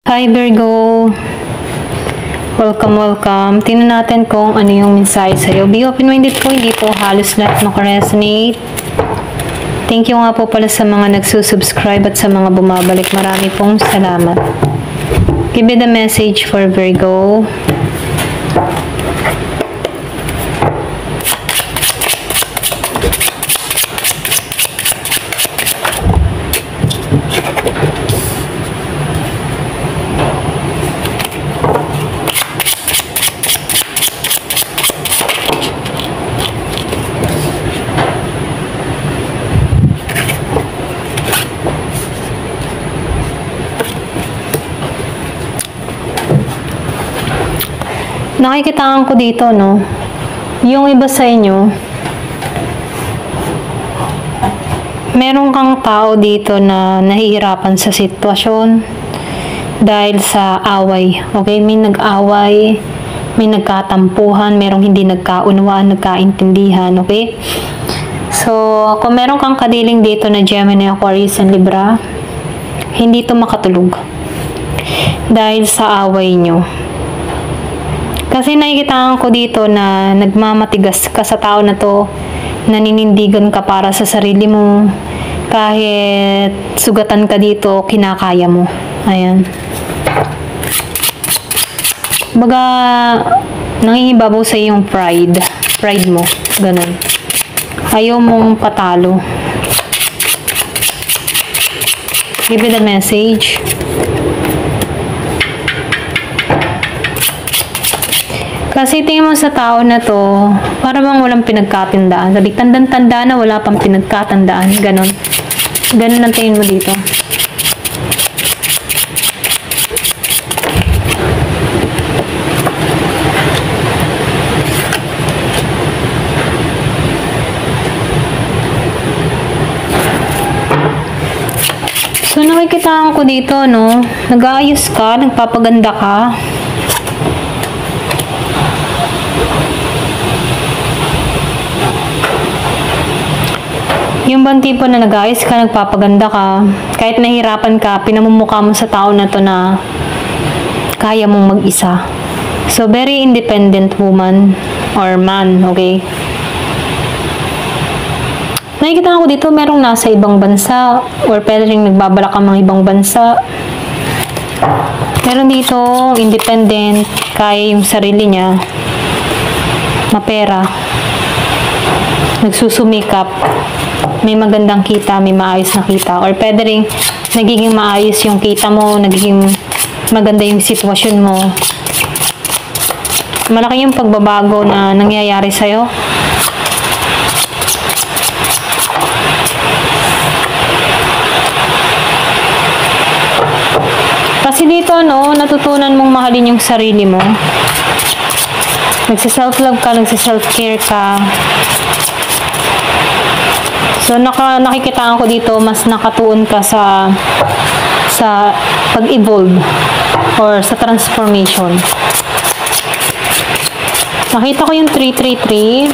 Hi Virgo! Welcome. Tingnan natin kung ano yung mensahe sa'yo. Be open-minded po, hindi po halos lahat makaresonate. Thank you nga po pala sa mga nagsusubscribe at sa mga bumabalik. Marami pong salamat. Give me the message for Virgo. Nakikitaan ko dito, no? Yung iba sa inyo, meron kang tao dito na nahihirapan sa sitwasyon dahil sa away. Okay? May nag-away, may nagkatampuhan, merong hindi nagkaunawaan, nagkaintindihan. Okay? So, kung meron kang kadiling dito na Gemini, Aquarius, and Libra, hindi to makatulog dahil sa away nyo. Kasi nakikita ko dito na nagmamatigas ka sa tao na to, naninindigan ka para sa sarili mo, kahit sugatan ka dito, kinakaya mo. Ayan. Baga, nangingibabaw sa yung pride mo. Ganun. Ayaw mong patalo. Give me the message. Kasi tingin mo sa tao na to, para bang walang pinagkatandaan. Sabi, tandang-tanda na wala pang pinagkatandaan. Ganon. Ganon ang tingin mo dito. So, nakikitaan ko dito, no? Nag-aayos ka, nagpapaganda ka. Yung bang tipo na nag-ayos ka, nagpapaganda ka, kahit nahirapan ka, pinamumukha mo sa tao na to na kaya mong mag-isa. So, very independent woman or man, okay? Nakikita ko dito, merong nasa ibang bansa or pwede rin nagbabalak ang mga ibang bansa. Meron dito, independent, kaya yung sarili niya, mapera, nagsusumikap, may magandang kita, may maayos na kita, or pwede rin nagiging maayos yung kita mo, nagiging maganda yung sitwasyon mo. Malaki yung pagbabago na nangyayari sa'yo. Kasi dito, no, natutunan mong mahalin yung sarili mo. Nagsiself-love ka, nagsiself-care ka. So, nakikitaan ko dito, mas nakatuon ka sa pag-evolve or sa transformation. Nakita ko yung 333.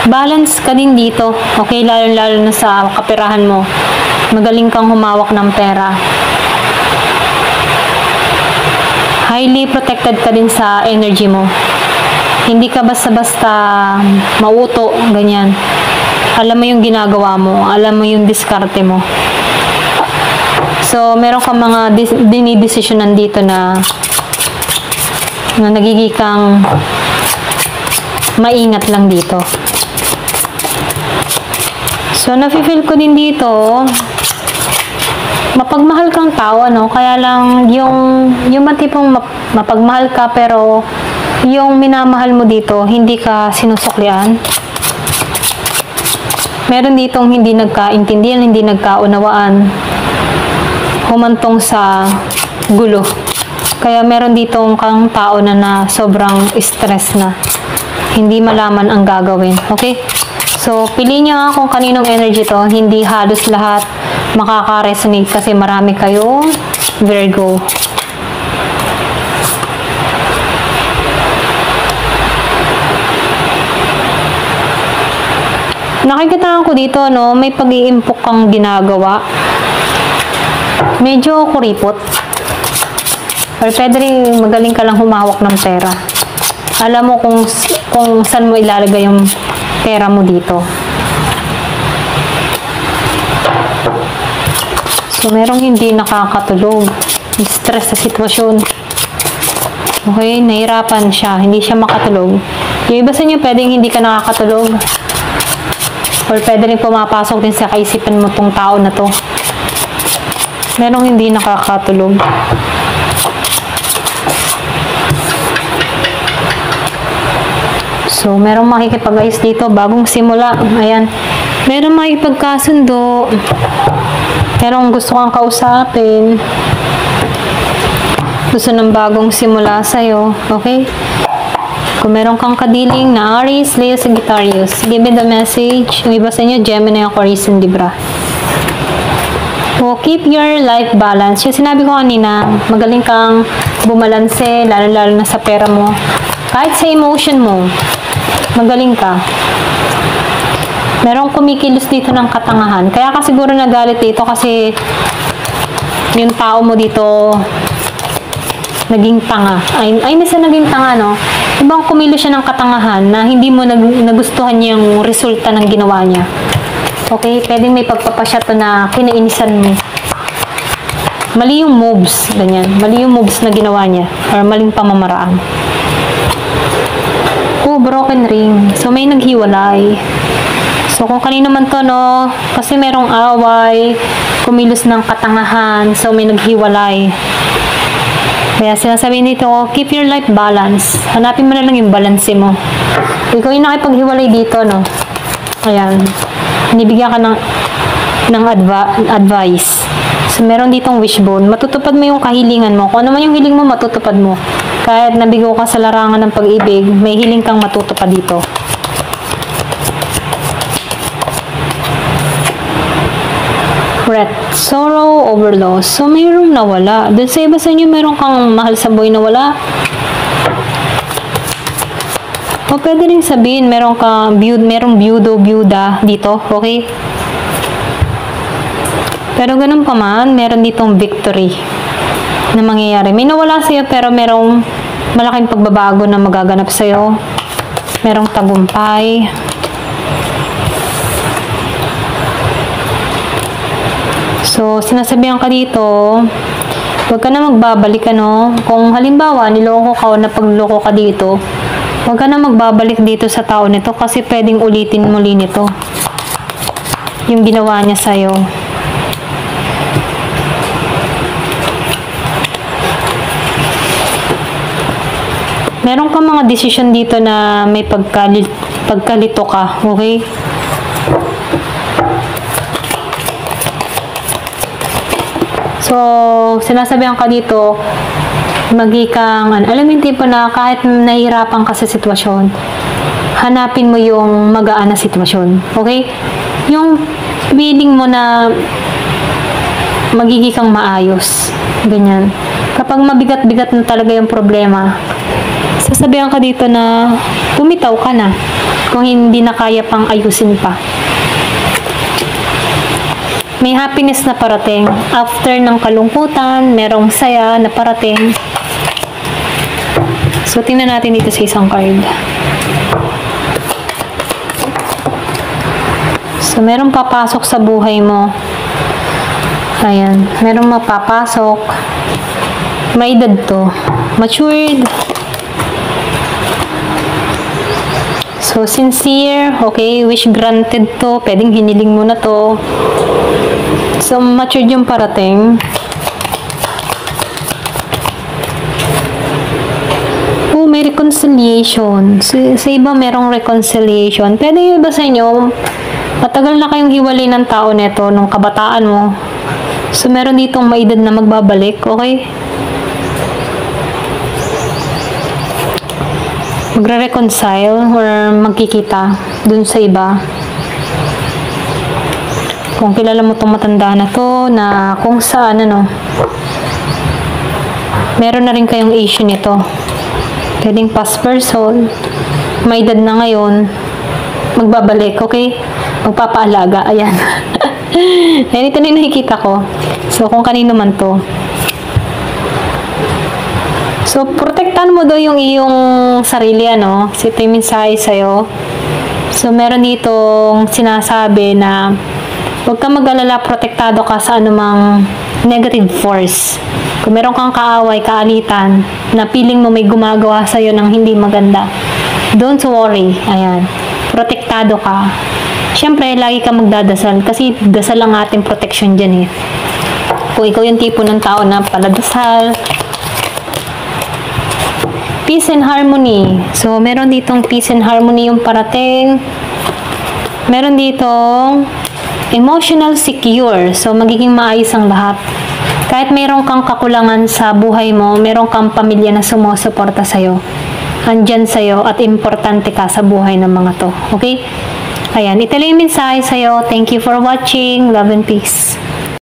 Balance ka din dito. Okay, lalo na sa kaperahan mo. Magaling kang humawak ng pera. Highly protected ka din sa energy mo. Hindi ka basta-basta mauto, ganyan. Alam mo yung ginagawa mo, alam mo yung diskarte mo. So, meron ka mga dinidesisyonan dito na nagiging kang maingat lang dito. So, nafe-feel ko din dito, mapagmahal kang tao, ano? Kaya lang, yung matipong mapagmahal ka, pero yung minamahal mo dito, hindi ka sinusuklian. Meron ditong hindi nagkaintindihan, hindi nagkaunawaan. Humantong sa gulo. Kaya meron ditong kang tao na sobrang stress na. Hindi malaman ang gagawin. Okay? So, pili niya kung kaninong energy to. Hindi halos lahat makaka-resonate kasi marami kayo Virgo. Nakikita ko dito, no, may pag-iimpok kang ginagawa. Medyo kuripot. Or pwede rin magaling ka lang humawak ng pera. Alam mo kung saan mo ilalagay yung pera mo dito. So, merong hindi nakakatulog. Stress sa sitwasyon. Okay, nahirapan siya. Hindi siya makatulog. Yung iba sa inyo, pwedeng hindi ka nakakatulog. Or pwede rin pumapasok din sa kaisipan mo tong tao na to. Merong hindi nakakatulog. So, merong makikipag-ayos dito. Bagong simula. Ayan. Merong makikipagkasundo. Merong gusto kang kausapin. Gusto ng bagong simula sa'yo. Okay? Kung meron kang kadiling na Aries, Leo, Sagittarius, give me the message. Yung iba sa inyo, Gemini, Aquarius, and Libra. So, keep your life balance. Yung sinabi ko kanina, magaling kang bumalanse, lalo-lalo na sa pera mo. Kahit sa emotion mo, magaling ka. Merong kumikilos dito ng katangahan. Kaya ka siguro nagalit dito kasi yung tao mo dito naging tanga. Ay minsan naging tanga, no? Ibang kumilos siya ng katangahan na hindi mo nagustuhan yung resulta ng ginawa niya. Okay? Pwedeng may pagpapasya to na kinainisan mo. Mali yung moves. Ganyan. Mali yung moves na ginawa niya. Or maling pamamaraan. Oh, broken ring. So, may naghiwalay. So, kung kanino man to, no, kasi merong away, kumilos ng katangahan, so may naghiwalay. Kaya sinasabi nito, keep your life balance. Hanapin mo na lang yung balance mo. Ikaw yung nakipaghiwalay dito, no. Ayan. Binibigyan ka ng advice. So, meron ditong wishbone. Matutupad mo yung kahilingan mo. Kung ano man yung hiling mo, matutupad mo. Kahit nabigo ka sa larangan ng pag-ibig, may hiling kang matutupad dito. Regret, sorrow over loss. So, mayroong nawala. Doon sa iba sa inyo, mayroong kang mahal sa buhay na wala. O pwede rin sabihin, merong byudo, byuda dito. Okay? Pero ganun pa man, meron ditong victory na mangyayari. May nawala sa'yo, pero merong malaking pagbabago na magaganap sa'yo. Merong tagumpay. So, sinasabihan ka dito, huwag ka na magbabalik, ano. Kung halimbawa, niloko ka o napagloko ka dito, huwag ka na magbabalik dito sa tao nito kasi pwedeng ulitin muli nito yung ginawa niya sa'yo. Meron kang mga desisyon dito na may pagkalito ka, okay? So, sinasabihan ka dito, magikang, alam mo yung tipo na kahit nahihirapan ka sa sitwasyon, hanapin mo yung magaan na sitwasyon. Okay? Yung feeling mo na magiging kang maayos. Ganyan. Kapag mabigat-bigat na talaga yung problema, sasabihan ka dito na bumitaw ka na kung hindi na kaya pang ayusin pa. May happiness na parating. After ng kalungkutan, merong saya na parating. So, tingnan natin dito sa isang card. So, merong papasok sa buhay mo. Ayan. Merong mapapasok. May edad to. Matured. So, sincere. Okay. Wish granted to. Pwedeng hiniling mo na to. So, matured yung parating. Oh, may reconciliation. Sa iba, merong reconciliation. Pwede yung iba sa inyo, matagal na kayong hiwalay ng tao neto nung kabataan mo. So, meron ditong maedad na magbabalik. Okay? Magre-reconcile or magkikita dun sa iba. Kung kilala mo itong matanda na to, na kung saan, ano, meron na rin kayong issue nito. Pwedeng past person, may edad na ngayon, magbabalik, okay? magpapaalaga. Ayan. Ayan, ito na yung nakikita ko. So, kung kanino man to. So, protektahan mo daw yung iyong sarili, ano? So, ito yung mensahe sa'yo. So, meron ditong sinasabi na huwag kang mag-alala, protektado ka sa anumang negative force. Kung meron kang kaaway, kaalitan, na piling mo may gumagawa sa'yo ng hindi maganda, don't worry. Ayan. Protektado ka. Siyempre, lagi ka magdadasal kasi dasal ang ating protection dyan eh. Kung ikaw yung tipo ng tao na paladasal, peace and harmony. So, meron ditong peace and harmony yung parating. Meron ditong emotional secure. So, magiging maayos ang lahat. Kahit mayroon kang kakulangan sa buhay mo, meron kang pamilya na sumusuporta sa'yo. Andyan sa'yo at importante ka sa buhay ng mga to. Okay? Ayan, ito lang yung mensahe sa'yo. Thank you for watching. Love and peace.